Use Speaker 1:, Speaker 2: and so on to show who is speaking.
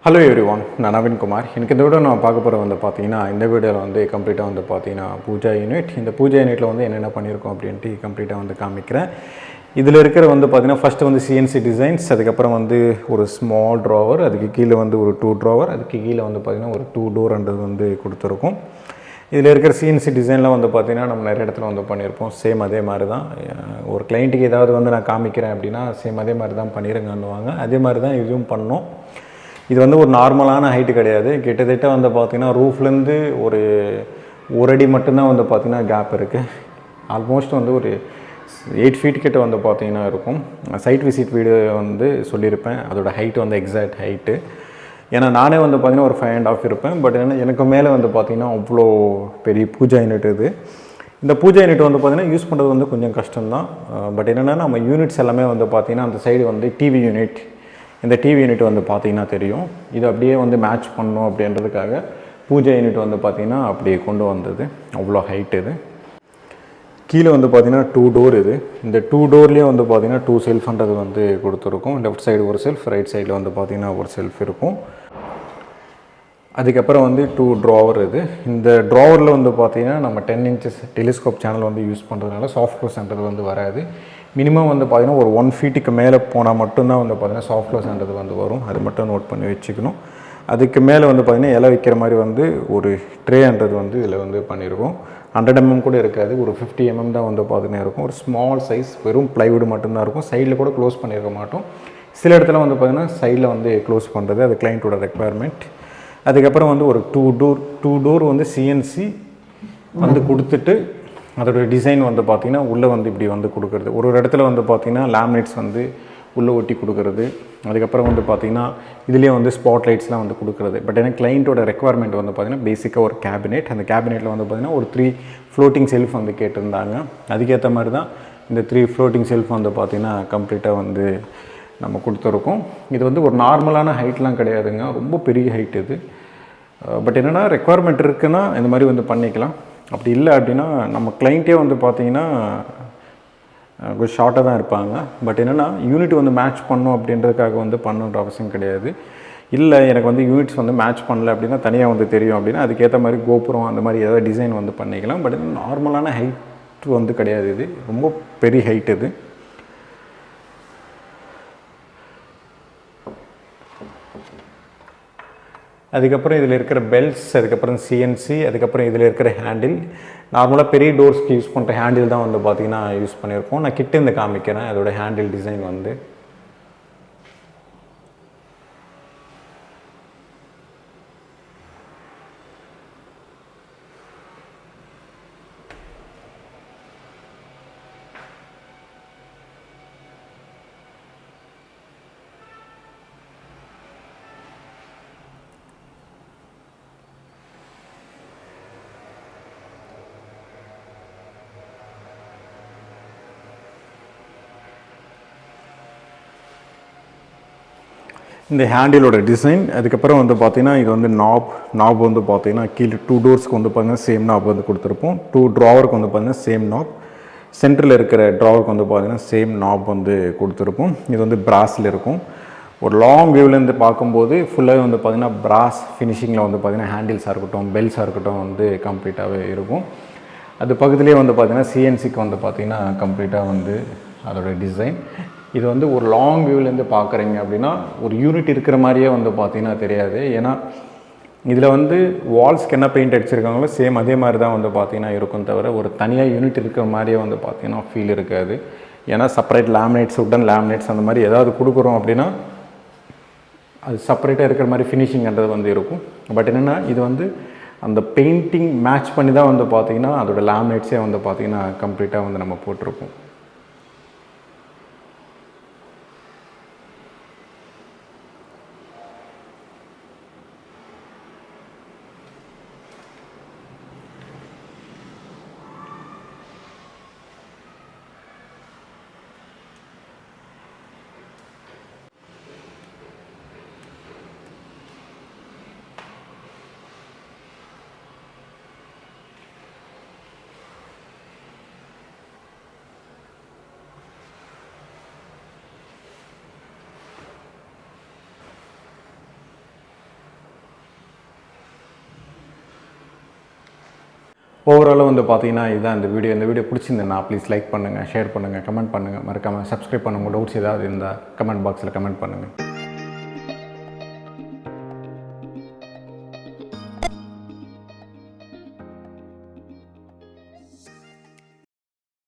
Speaker 1: Hello everyone, N.NAVEEN Kumar. In this video, I will talk about this video is complete Pooja unit. In the Pooja unit, I will complete this. First CNC designs, then a small drawer, then two drawer, then two door under இதில் இருக்கிற CNC டிசைன்லாம் பார்த்தீங்கன்னா நம்ம நிறைய இடத்துல பண்ணியிருப்போம். Same அதே மாதிரி தான் ஒரு கிளைண்ட்டுக்கு ஏதாவது நான் காமிக்கிறேன் அப்படின்னா சேம் அதே மாதிரி தான் பண்ணிடுங்கன்னுவாங்க. அதே மாதிரி தான் இதுவும் பண்ணோம். இது ஒரு நார்மலான ஹைட்டு கிடையாது. கிட்டத்தட்ட பார்த்தீங்கன்னா ரூஃப்லேருந்து ஒரு அடி மட்டும்தான் பார்த்தீங்கன்னா கேப் இருக்குது. ஆல்மோஸ்ட் ஒரு 8 ஃபீட் கிட்ட பார்த்தீங்கன்னா இருக்கும். சைட் விசிட் வீடியோ சொல்லியிருப்பேன் அதோட ஹைட்டு எக்ஸாக்ட் ஹைட்டு. ஏன்னா நானே பார்த்தீங்கன்னா ஒரு 5.5 இருப்பேன். பட் எனக்கு மேலே பார்த்தீங்கன்னா அவ்வளோ பெரிய பூஜா யூனிட் இது. இந்த பூஜா யூனிட் பார்த்தீங்கன்னா யூஸ் பண்ணுறது கொஞ்சம் கஷ்டம்தான். பட் என்னென்னா நம்ம யூனிட்ஸ் எல்லாமே பார்த்தீங்கன்னா அந்த சைடு டிவி யூனிட், இந்த டிவி யூனிட் பார்த்தீங்கன்னா தெரியும். இது அப்படியே மேட்ச் பண்ணணும் அப்படின்றதுக்காக பூஜா யூனிட் பார்த்தீங்கன்னா அப்படியே கொண்டு வந்தது. அவ்வளோ ஹைட் இது. கீழே பார்த்தீங்கன்னா 2 டோர் இது. இந்த 2 டோர்லேயே பார்த்தீங்கன்னா 2 செல்ஃப்ன்றது கொடுத்துருக்கும். லெஃப்ட் சைடு ஒரு செல்ஃப், ரைட் சைடில் பார்த்தீங்கன்னா ஒரு செல்ஃப் இருக்கும். அதுக்கப்புறம் 2 ட்ராவர் இது. இந்த ட்ராவரில் பார்த்தீங்கன்னா நம்ம 10 inches டெலிஸ்கோப் சேனல் யூஸ் பண்ணுறதுனால சாஃப்ட் க்ளோஸ்ன்றது வராது. மினிமம் பார்த்தீங்கன்னா ஒரு 1 ஃபீட்டுக்கு மேலே போனால் மட்டும்தான் பார்த்தீங்கன்னா சாஃப்ட் க்ளோஸ்ன்றது வரும். அது மட்டும் நோட் பண்ணி வச்சுக்கணும். அதுக்கு மேலே பார்த்தீங்கன்னா இலை வைக்கிற மாதிரி ஒரு ட்ரேன்றது இதில் பண்ணியிருக்கோம். 100 mm கூட இருக்காது, ஒரு 50 mm தான் பார்த்தீங்கன்னா இருக்கும். ஒரு ஸ்மால் சைஸ், வெறும் ப்ளைவுட் மட்டும்தான் இருக்கும். சைடில் கூட க்ளோஸ் பண்ணியிருக்க மாட்டோம். சில இடத்துல பார்த்தீங்கன்னா சைடில் க்ளோஸ் பண்ணுறது அது கிளைண்ட்டோட ரெக்குவயர்மெண்ட். அதுக்கப்புறம் ஒரு 2 டோர் CNC கொடுத்துட்டு அதோட டிசைன் பார்த்தீங்கன்னா உள்ளே இப்படி கொடுக்குறது. ஒரு இடத்துல பார்த்தீங்கன்னா லேமினேட்ஸ் உள்ளே ஒட்டி கொடுக்குறது. அதுக்கப்புறம் பார்த்தீங்கன்னா இதுலேயே ஸ்பாட் லைட்ஸ்லாம் கொடுக்குறது. பட் எனக்கு கிளைண்ட்டோட ரெக்குவயர்மெண்ட் பார்த்தீங்கன்னா பேசிக்காக ஒரு கேபினெட். அந்த கேபினெட்டில் பார்த்தீங்கன்னா ஒரு 3 ஃப்ளோட்டிங் செல்ஃப் கேட்டிருந்தாங்க. அதுக்கேற்ற மாதிரி தான் இந்த 3 ஃப்ளோட்டிங் செல்ஃப் பார்த்தீங்கன்னா கம்ப்ளீட்டாக நம்ம கொடுத்துருக்கோம். இது ஒரு நார்மலான ஹைட்லாம் கிடையாதுங்க, ரொம்ப பெரிய ஹைட் இது. பட் என்னென்னா ரெக்குவயர்மெண்ட் இருக்குன்னா இந்த மாதிரி பண்ணிக்கலாம். அப்படி இல்லை அப்படின்னா நம்ம கிளைண்ட்டே பார்த்தீங்கன்னா கொஞ்சம் ஷார்ட்டாக தான் இருப்பாங்க. பட் என்னென்னா யூனிட் மேட்ச் பண்ணும் அப்படின்றதுக்காக பண்ணுன்ற அவசியம் கிடையாது. இல்லை எனக்கு யூனிட்ஸ் மேட்ச் பண்ணல அப்படின்னா தனியாக தெரியும் அப்படின்னா அதுக்கேற்ற மாதிரி கோபுரம் அந்த மாதிரி ஏதாவது டிசைன் பண்ணிக்கலாம். பட் நார்மலான ஹைட் கிடையாது, இது ரொம்ப பெரிய ஹைட் இது. அதுக்கப்புறம் இதில் இருக்கிற பெல்ட்ஸ், அதுக்கப்புறம் CNC, அதுக்கப்புறம் இதில் இருக்கிற ஹேண்டில். நார்மலாக பெரிய டோர்ஸ்க்கு யூஸ் பண்ணுற ஹேண்டில் தான் பார்த்தீங்கன்னா யூஸ் பண்ணியிருக்கோம். நான் கிட்ட காமிக்கிறேன் அதோட ஹேண்டில் டிசைன் இந்த ஹேண்டிலோட டிசைன். அதுக்கப்புறம் பார்த்தீங்கன்னா இது நாப் பார்த்தீங்கன்னா கீழே 2 டோர்ஸ்க்கு பார்த்தீங்கன்னா சேம் நாப் கொடுத்துருப்போம். 2 ட்ராவருக்கு பார்த்தீங்கன்னா சேம் நாப். சென்டரில் இருக்கிற ட்ராவருக்கு பார்த்தீங்கன்னா சேம் நாப் கொடுத்துருப்போம். இது பிராஸில் இருக்கும். ஒரு லாங் வியூவிலேருந்து பார்க்கும்போது ஃபுல்லாகவே பார்த்தீங்கன்னா பிராஸ் ஃபினிஷிங்கில் பார்த்தீங்கன்னா ஹேண்டில்ஸாக இருக்கட்டும், பெல்ஸாக இருக்கட்டும் கம்ப்ளீட்டாகவே இருக்கும். அது பக்கத்துலேயே பார்த்தீங்கன்னா CNCக்கு பார்த்தீங்கன்னா கம்ப்ளீட்டாக அதோட டிசைன். இது ஒரு லாங் வியூவிலேருந்து பார்க்குறீங்க அப்படின்னா ஒரு யூனிட் இருக்கிற மாதிரியே பார்த்தீங்கன்னா தெரியாது. ஏன்னா இதில் வால்ஸ்க்கு என்ன பெயிண்ட் அடிச்சிருக்காங்களோ சேம் அதே மாதிரி தான் பார்த்தீங்கன்னா இருக்கும். தவிர ஒரு தனியாக யூனிட் இருக்கிற மாதிரியே பார்த்தீங்கன்னா ஃபீல் இருக்காது. ஏன்னா செப்பரேட் லேமினேட்ஸ், உட்டன் லேமினேட்ஸ் அந்த மாதிரி ஏதாவது கொடுக்குறோம் அப்படின்னா அது செப்பரேட்டாக இருக்கிற மாதிரி ஃபினிஷிங்கிறது இருக்கும். பட் என்னென்னா இது அந்த பெயிண்டிங் மேட்ச் பண்ணி தான் பார்த்தீங்கன்னா அதோட லேமினேட்ஸே பார்த்தீங்கன்னா கம்ப்ளீட்டாக நம்ம போட்டிருப்போம். ஓவராலாக வந்து பார்த்தீங்கன்னா இதுதான் இந்த வீடியோ பிடிச்சிருந்தேன்னா ப்ளீஸ் லைக் பண்ணுங்கள், ஷேர் பண்ணுங்கள், கமெண்ட் பண்ணுங்கள், மறக்காமல் சப்ஸ்கிரைப் பண்ணுங்கள். டவுட்ஸ் ஏதாவது இருந்தால் கமெண்ட் பாக்ஸில் கமெண்ட் பண்ணுங்கள்.